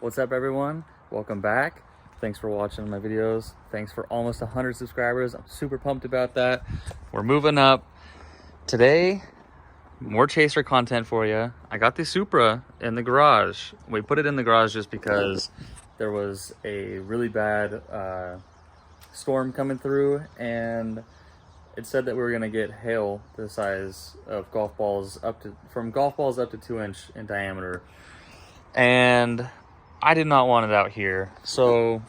What's up, everyone? Welcome back. Thanks for watching my videos. Thanks for almost 100 subscribers. I'm super pumped about that. We're moving up. Today, more chaser content for you. I got the Supra in the garage. We put it in the garage just because there was a really bad storm coming through, and it said that we were gonna get hail the size of golf balls from golf balls up to 2-inch in diameter. And I did not want it out here, so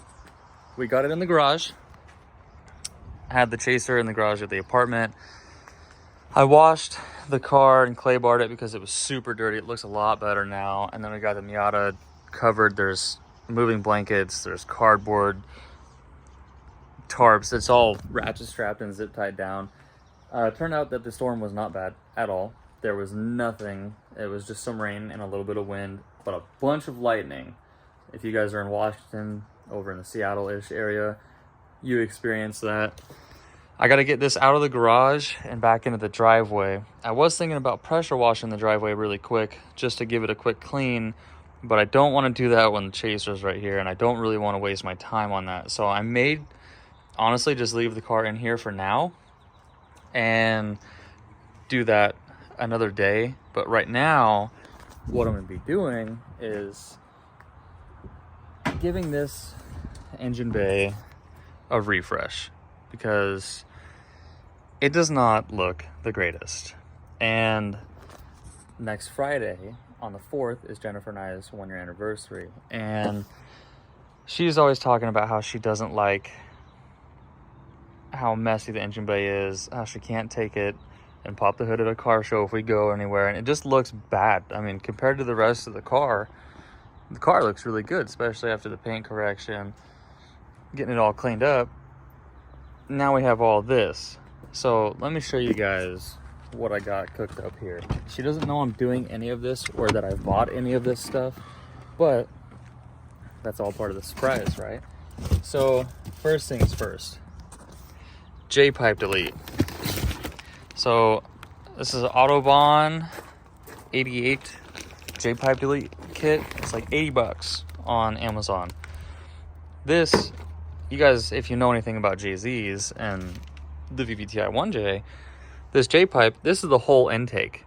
we got it in the garage. I had the chaser in the garage at the apartment. I washed the car and clay barred it because it was super dirty. It looks a lot better now. And then we got the Miata covered. There's moving blankets, there's cardboard, tarps. It's all ratchet strapped and zip tied down. It turned out that the storm was not bad at all. There was nothing. It was just some rain and a little bit of wind, but a bunch of lightning. If you guys are in Washington, over in the Seattle-ish area, you experienced that. I got to get this out of the garage and back into the driveway. I was thinking about pressure washing the driveway really quick just to give it a quick clean, but I don't want to do that when the chaser's right here, and I don't really want to waste my time on that. So I may honestly just leave the car in here for now and do that another day. But right now, what I'm going to be doing is giving this engine bay a refresh because it does not look the greatest. And next Friday on the 4th is Jennifer and I's 1-year anniversary, and she's always talking about how she doesn't like how messy the engine bay is, how she can't take it and pop the hood at a car show if we go anywhere, and it just looks bad. I mean, compared to the rest of the car looks really good, especially after the paint correction, getting it all cleaned up. Now we have all this. So let me show you guys what I got cooked up here. She doesn't know I'm doing any of this or that I've bought any of this stuff, but that's all part of the surprise, right? So first things first, J-pipe delete. So this is an Autobahn 88 J-pipe delete kit. It's like 80 bucks on Amazon. This, you guys, if you know anything about JZs and the VVTi 1J, this J-pipe, this is the whole intake.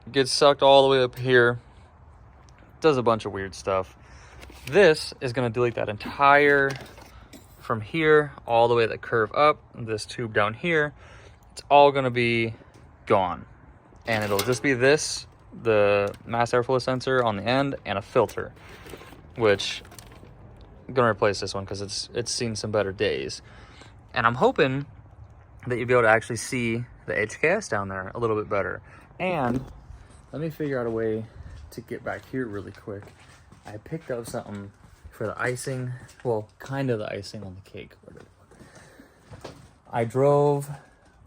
It gets sucked all the way up here, does a bunch of weird stuff. This is going to delete that entire, from here all the way that curve up, this tube down here, it's all going to be gone. And it'll just be this, the mass airflow sensor on the end, and a filter, which I'm gonna replace this one because it's seen some better days. And I'm hoping that you'll be able to actually see the HKS down there a little bit better. And let me figure out a way to get back here really quick. I picked up something for the icing, well, kind of the icing on the cake. I drove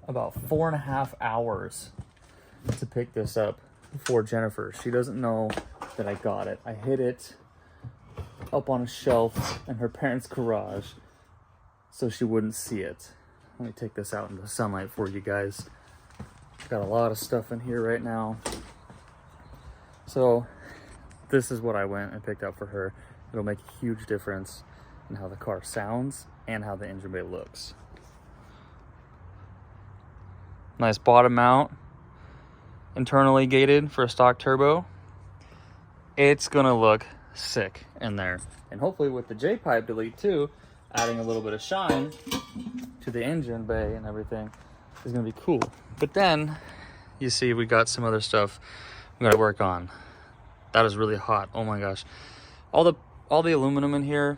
about 4.5 hours to pick this up for Jennifer. She doesn't know that I got it. I hid it up on a shelf in her parents' garage so she wouldn't see it. Let me take this out into the sunlight for you guys. Got a lot of stuff in here right now. So this is what I went and picked up for her. It'll make a huge difference in how the car sounds and how the engine bay looks. Nice bottom mount, internally gated for a stock turbo. It's gonna look sick in there. And hopefully with the J-pipe delete too, adding a little bit of shine to the engine bay and everything is gonna be cool. But then you see we got some other stuff we gotta work on. That is really hot. Oh my gosh. All the aluminum in here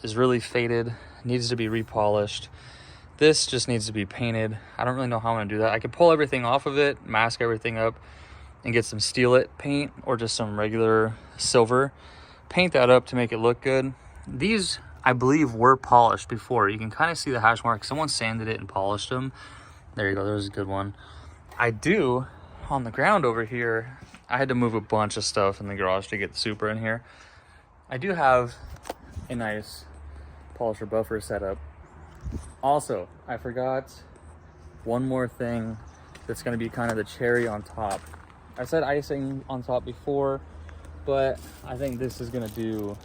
is really faded, needs to be repolished. This just needs to be painted. I don't really know how I'm gonna do that. I could pull everything off of it, mask everything up, and get some Steel It paint or just some regular silver. Paint that up to make it look good. These, I believe, were polished before. You can kind of see the hash marks. Someone sanded it and polished them. There you go, there's a good one. I do, on the ground over here, I had to move a bunch of stuff in the garage to get the Supra in here. I do have a nice polisher buffer setup. Also, I forgot one more thing that's going to be kind of the cherry on top. I said icing on top before, but I think this is gonna do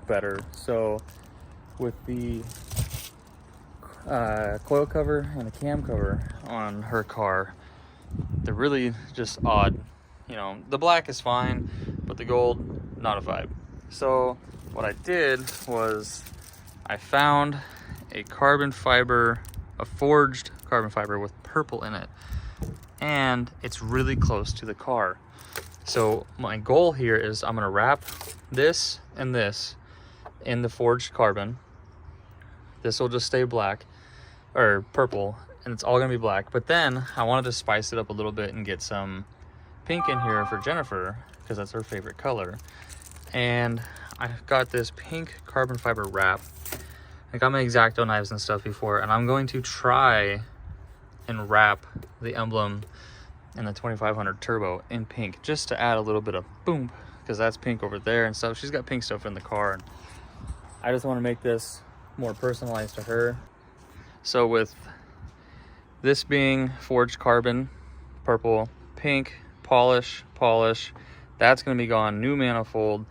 better. So with the coil cover and the cam cover on her car, they're really just odd. You know, the black is fine, but the gold, not a vibe. So what I did was I found a carbon fiber, a forged carbon fiber with purple in it, and it's really close to the car. So my goal here is I'm gonna wrap this and this in the forged carbon. This will just stay black or purple, and it's all gonna be black. But then I wanted to spice it up a little bit and get some pink in here for Jennifer, because that's her favorite color. And I got this pink carbon fiber wrap. I got my X-Acto knives and stuff before, and I'm going to try and wrap the emblem in the 2500 Turbo in pink, just to add a little bit of boom, because that's pink over there and stuff. She's got pink stuff in the car, and I just want to make this more personalized to her. So with this being forged carbon, purple, pink, polish, that's going to be gone, new manifold.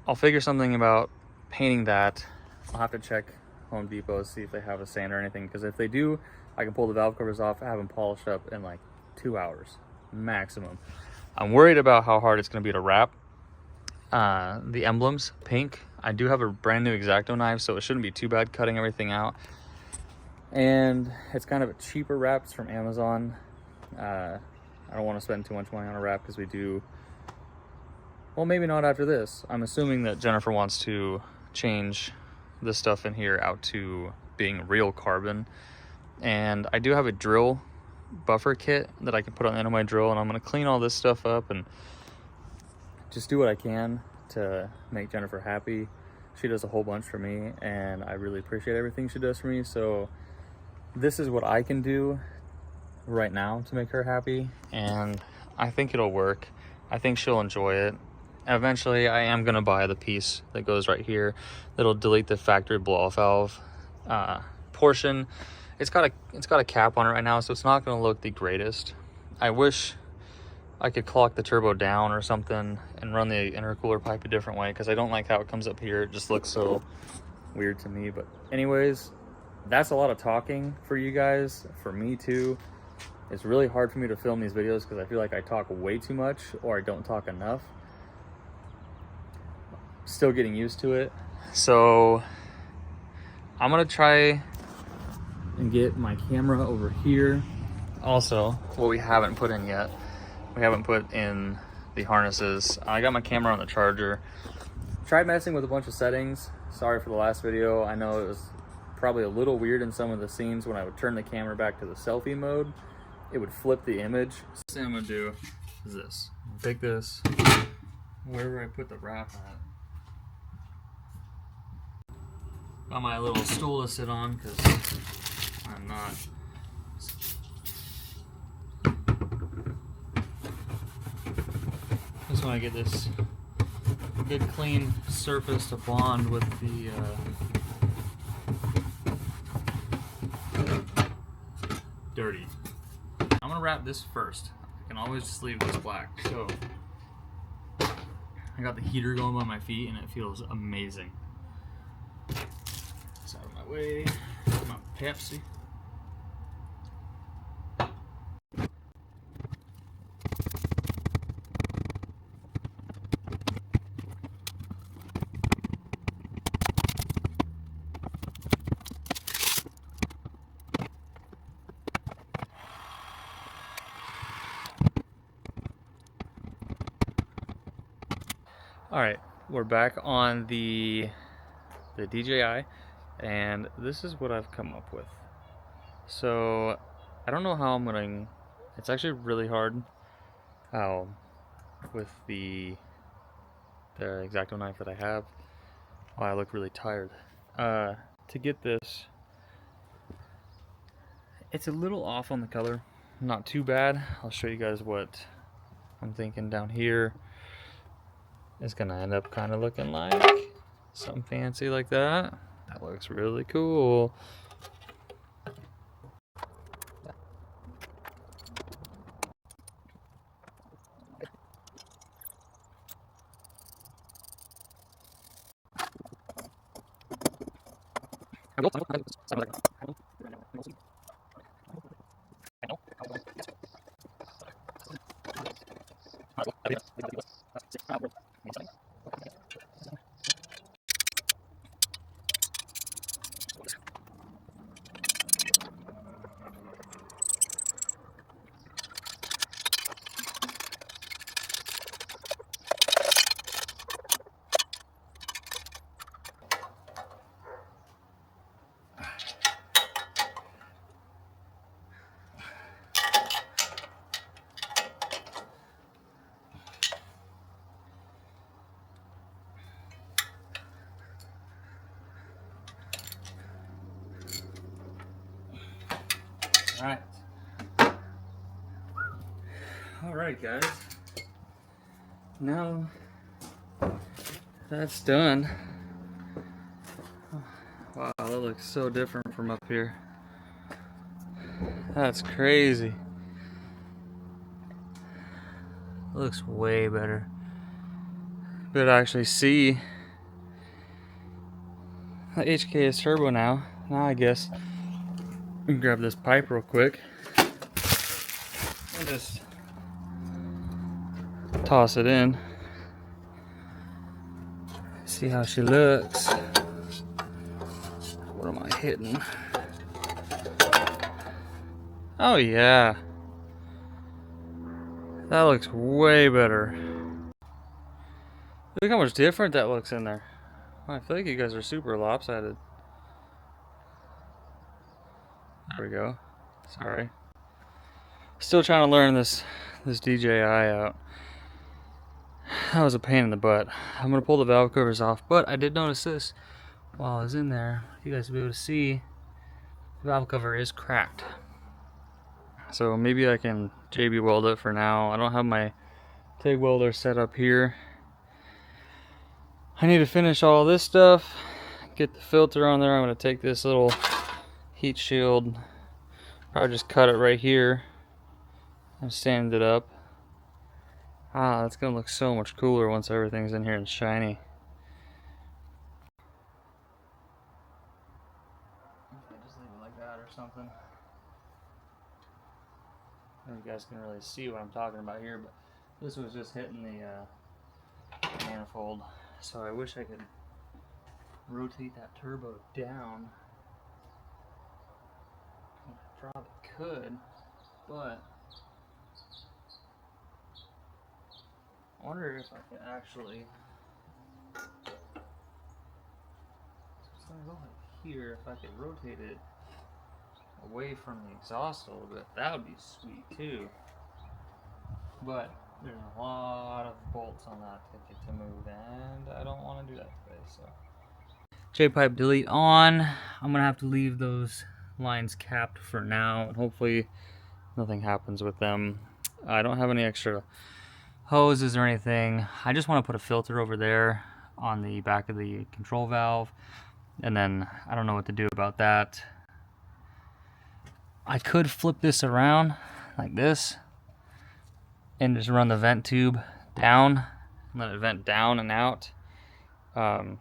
I'll figure something about painting that. I'll have to check Home Depot, see if they have a sand or anything, because if they do, I can pull the valve covers off, have them polished up in like 2 hours maximum. I'm worried about how hard it's going to be to wrap the emblems pink. I do have a brand new X-Acto knife, so it shouldn't be too bad cutting everything out. And it's kind of a cheaper wrap. It's from Amazon. I don't want to spend too much money on a wrap because we do, well, maybe not after this. I'm assuming that Jennifer wants to change this stuff in here out to being real carbon. And I do have a drill buffer kit that I can put on the end of my drill, and I'm going to clean all this stuff up and just do what I can to make Jennifer happy. She does a whole bunch for me, and I really appreciate everything she does for me. So this is what I can do right now to make her happy, and I think it'll work. I think she'll enjoy it. Eventually I am going to buy the piece that goes right here that'll delete the factory blow-off valve portion. It's got a cap on it right now, so it's not going to look the greatest. I wish I could clock the turbo down or something and run the intercooler pipe a different way, because I don't like how it comes up here. It just looks so weird to me. But anyways, that's a lot of talking for you guys, for me too. It's really hard for me to film these videos because I feel like I talk way too much or I don't talk enough. Still getting used to it. So I'm gonna try and get my camera over here. Also, what we haven't put in yet, we haven't put in the harnesses. I got my camera on the charger. Tried messing with a bunch of settings. Sorry for the last video. I know it was probably a little weird in some of the scenes. When I would turn the camera back to the selfie mode, it would flip the image. The thing I'm gonna do is this. Take this, wherever I put the wrap at. Got my little stool to sit on because I'm not. Just want to get this good clean surface to bond with the dirty. I'm gonna wrap this first. I can always just leave this black. So I got the heater going by my feet and it feels amazing. It's out of my way. My Pepsi. All right, we're back on the DJI, and this is what I've come up with. So I don't know how I'm gonna. It's actually really hard how with the X-Acto knife that I have. Oh, I look really tired. To get this, it's a little off on the color, not too bad. I'll show you guys what I'm thinking down here. It's gonna end up kind of looking like something fancy like that. That looks really cool. All right, guys. Now that's done. Wow, that looks so different from up here. That's crazy. Looks way better. But I actually see the HKS turbo now. Now I guess we can grab this pipe real quick and just toss it in. See how she looks. What am I hitting? Oh yeah. That looks way better. Look how much different that looks in there. I feel like you guys are super lopsided. There we go. Sorry. Still trying to learn this DJI out. That was a pain in the butt. I'm gonna pull the valve covers off, but I did notice this while I was in there. You guys will be able to see the valve cover is cracked. So maybe I can JB weld it for now. I don't have my TIG welder set up here. I need to finish all this stuff, get the filter on there. I'm gonna take this little heat shield, probably just cut it right here and sand it up. Ah, that's gonna look so much cooler once everything's in here and shiny. Just leave it like that or something. I don't know if you guys can really see what I'm talking about here, but this was just hitting the manifold. So I wish I could rotate that turbo down. I probably could, but I wonder if I can actually. It's gonna go like here. If I could rotate it away from the exhaust a little bit, that would be sweet too. But there's a lot of bolts on that ticket to move, and I don't want to do that today. So J-pipe delete on. I'm gonna have to leave those lines capped for now, and hopefully nothing happens with them. I don't have any extra hoses or anything. I just want to put a filter over there on the back of the control valve, and then I don't know what to do about that. I could flip this around like this and just run the vent tube down and let it vent down and out. I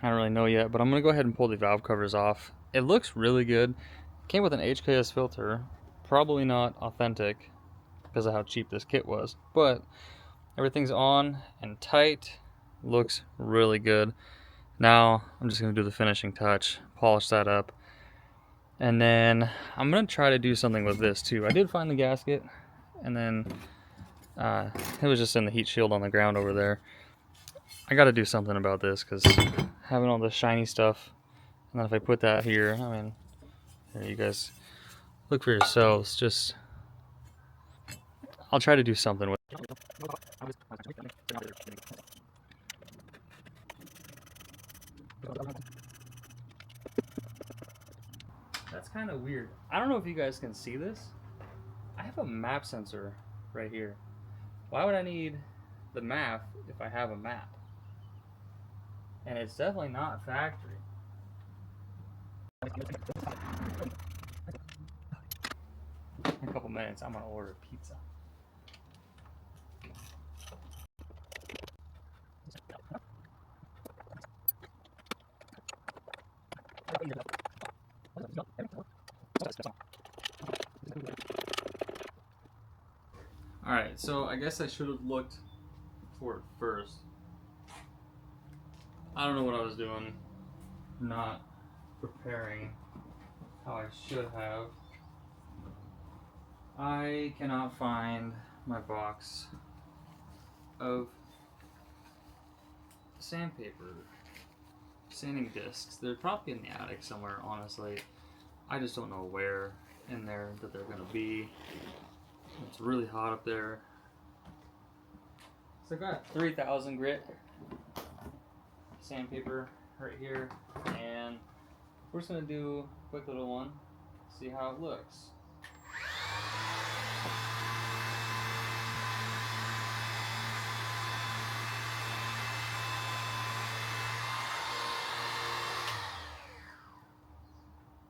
don't really know yet, but I'm gonna go ahead and pull the valve covers off. It looks really good. It came with an HKS filter, probably not authentic because of how cheap this kit was, but everything's on and tight. Looks really good. Now I'm just gonna do the finishing touch, polish that up, and then I'm gonna try to do something with this too. I did find the gasket, and then it was just in the heat shield on the ground over there. I got to do something about this because having all this shiny stuff, and then if I put that here, I mean, here, you guys look for yourselves. Just, I'll try to do something with it. That's kind of weird. I don't know if you guys can see this. I have a map sensor right here. Why would I need the map if I have a map? And it's definitely not factory. In a couple minutes, I'm gonna order pizza. Alright, so I guess I should have looked for it first. I don't know what I was doing. Not preparing how I should have. I cannot find my box of sandpaper, sanding discs. They're probably in the attic somewhere, honestly. I just don't know where in there that they're gonna be. It's really hot up there. So I got 3000 grit sandpaper right here, and we're just gonna do a quick little one, see how it looks.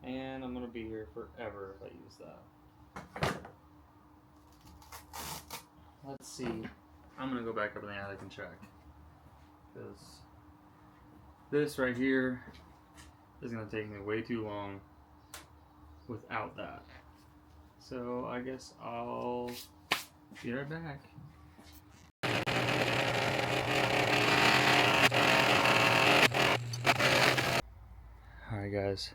And I'm gonna be here forever if I use that. Let's see. I'm gonna go back up in the attic and check, because this right here is gonna take me way too long without that. So I guess I'll be right back. Alright guys,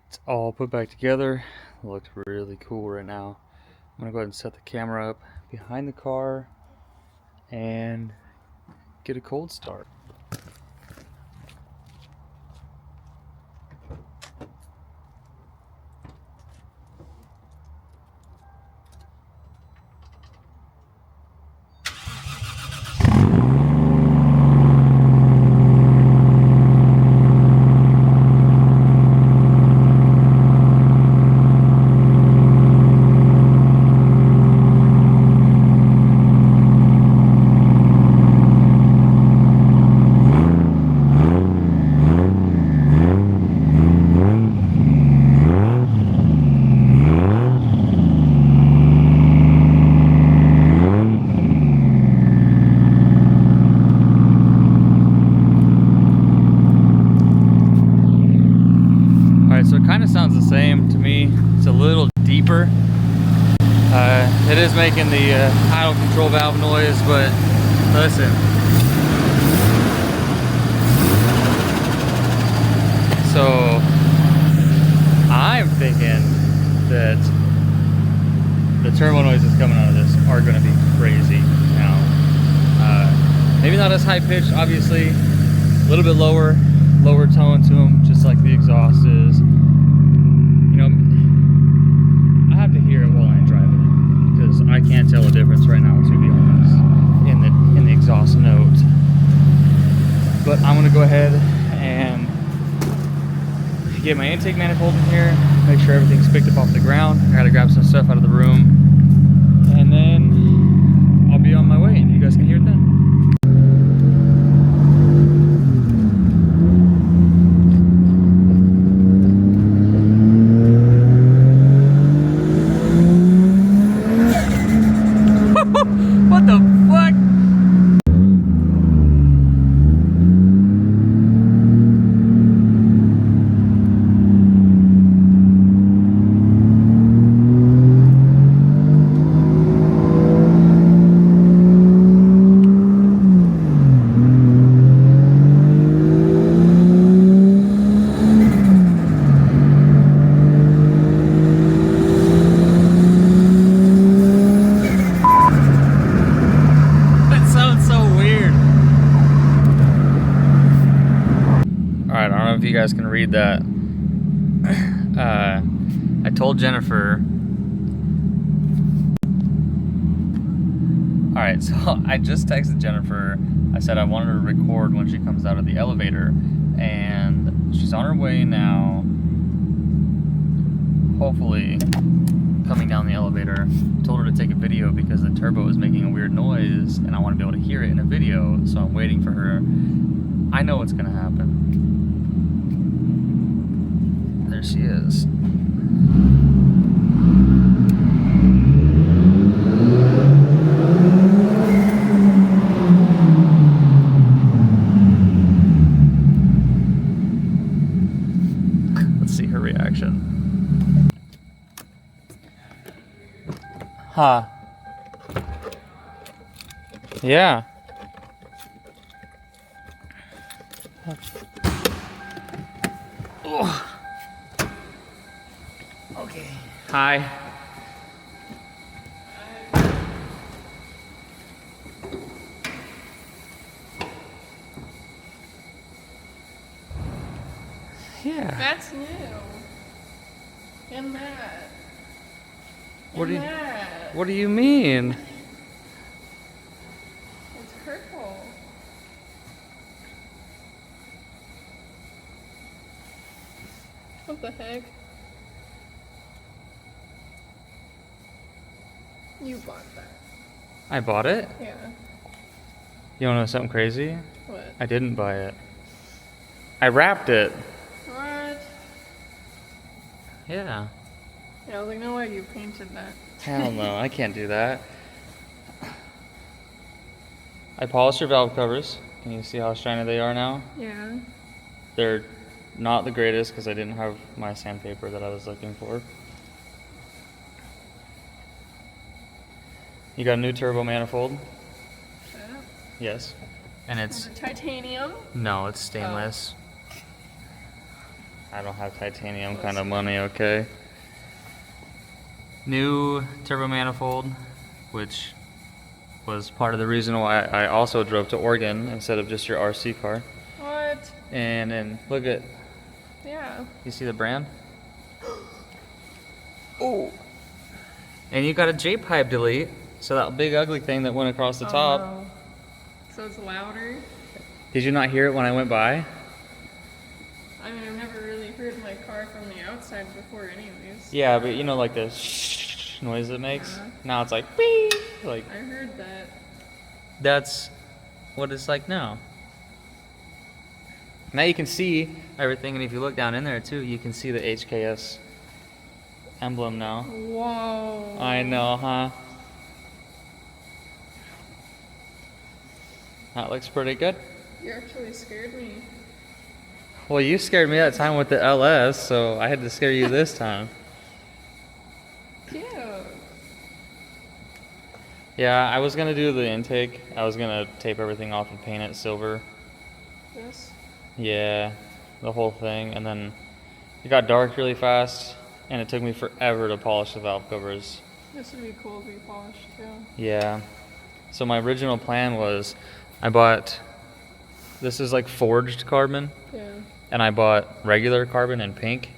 it's all put back together. It looks really cool right now. I'm gonna go ahead and set the camera up behind the car and get a cold start. So it kind of sounds the same to me. It's a little deeper. It is making the idle control valve noise, but listen. So I'm thinking that the turbo noises coming out of this are going to be crazy now. Maybe not as high pitched, obviously. A little bit lower tone to them, just like the exhaust is. You know, I have to hear it while I drive it, because I can't tell the difference right now, to be honest, in the exhaust note. But I'm gonna go ahead and get my intake manifold in here, make sure everything's picked up off the ground. I gotta grab some stuff out of the room, and then I'll be on my way, and you guys can hear it then. What the fuck? If you guys can read that. I told Jennifer. Alright, so I just texted Jennifer. I said I wanted her to record when she comes out of the elevator, and she's on her way now, hopefully coming down the elevator. Told her to take a video because the turbo is making a weird noise and I want to be able to hear it in a video, so I'm waiting for her. I know what's gonna happen. There she is. Huh. Yeah. Oh. Okay. Hi. Yeah. That's new. And that. What do you that. What do you mean? It's purple. What the heck? You bought that. I bought it? Yeah. You wanna know something crazy? What? I didn't buy it. I wrapped it. What? Yeah. Yeah, I was like, no way you painted that. Hell no, I can't do that. I polished your valve covers. Can you see how shiny they are now? Yeah. They're not the greatest because I didn't have my sandpaper that I was looking for. You got a new turbo manifold? Yeah. Yes. And Is it titanium? no, it's stainless. I don't have titanium kind of money, okay? New turbo manifold, which was part of the reason why I also drove to Oregon instead of just your RC car. What? And then look at, Yeah. you see the brand? Oh. And you got a J-pipe delete, so that big ugly thing that went across the top. No. So it's louder? Did you not hear it when I went by? I mean, I've never really heard my car from the outside before anyways. Yeah, but you know, like the shh noise it makes? Yeah. Now it's like, beep, like, I heard that. that's what it's like now. Now you can see everything, and if you look down in there too, you can see the HKS emblem now. Whoa. I know, huh? That looks pretty good. You actually scared me. Well, you scared me that time with the LS, so I had to scare you this time. Cute. Yeah, I was gonna do the intake. I was gonna tape everything off and paint it silver. This? Yeah, the whole thing, and then it got dark really fast, and it took me forever to polish the valve covers. This would be cool if we polished too. Yeah. So my original plan was, I bought, this is like forged carbon, Yeah. and I bought regular carbon in pink,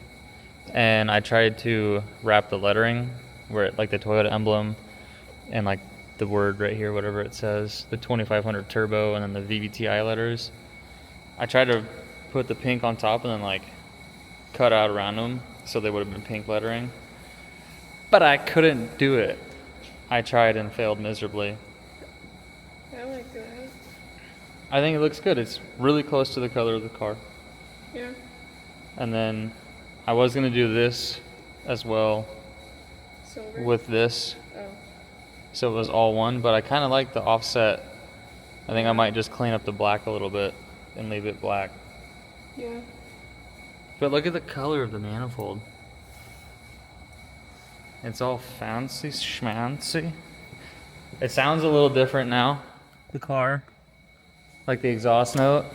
and I tried to wrap the lettering where it, like the Toyota emblem and like the word right here, whatever it says, the 2500 turbo, and then the VVTi letters. I tried to put the pink on top and then like cut out around them so they would have been pink lettering, but I couldn't do it. I tried and failed miserably. I like that. I think it looks good. It's really close to the color of the car. Yeah. And then I was gonna do this as well Silver? with this, Oh. so it was all one, but I kind of like the offset. I think I might just clean up the black a little bit and leave it black. Yeah. But look at the color of the manifold. It's all fancy schmancy. It sounds a little different now, the car. Like the exhaust note.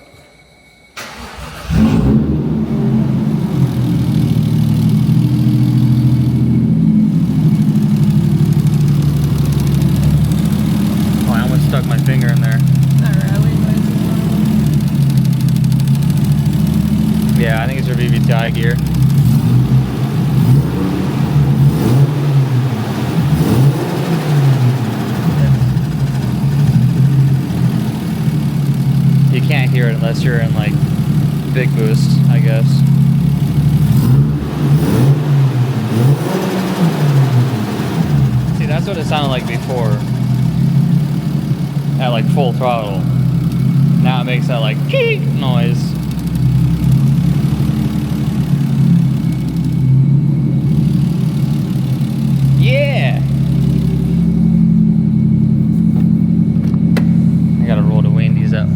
Oh, I almost stuck my finger in there. That rally noise is wrong. Yeah, I think it's your VVTi gear. You can't hear it unless you're in like big boost, I guess. See, that's what it sounded like before at like full throttle. Now it makes that like keek noise. Yeah! I gotta roll the windies up.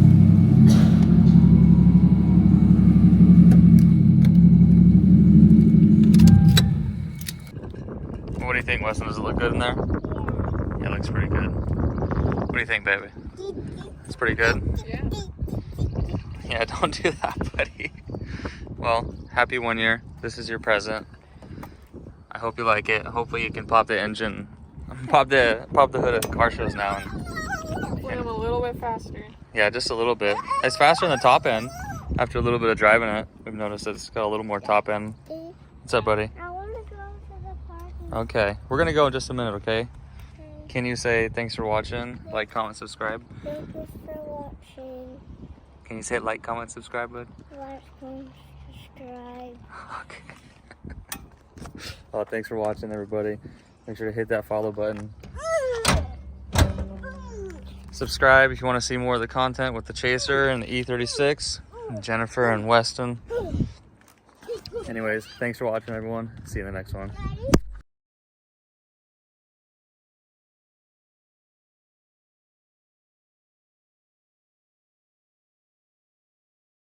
What do you think, Weston? Does it look good in there? looks pretty good. What do you think, baby? It's pretty good? Yeah. Yeah, don't do that, buddy. Well, happy 1 year. This is your present. I hope you like it. Hopefully you can pop the engine, pop the hood at car shows now. Went them a little bit faster. Yeah, just a little bit. It's faster than the top end. After a little bit of driving it, we've noticed it's got a little more top end. What's up, buddy? I want to go to the park. Okay, we're gonna go in just a minute, okay? Can you say thanks for watching? Like, comment, subscribe? Thank you for watching. Can you say like, comment, subscribe, bud? Like and subscribe. Okay. Well, thanks for watching, everybody. Make sure to hit that follow button. Subscribe if you want to see more of the content with the Chaser and the E36, and Jennifer and Weston. Anyways, thanks for watching, everyone. See you in the next one.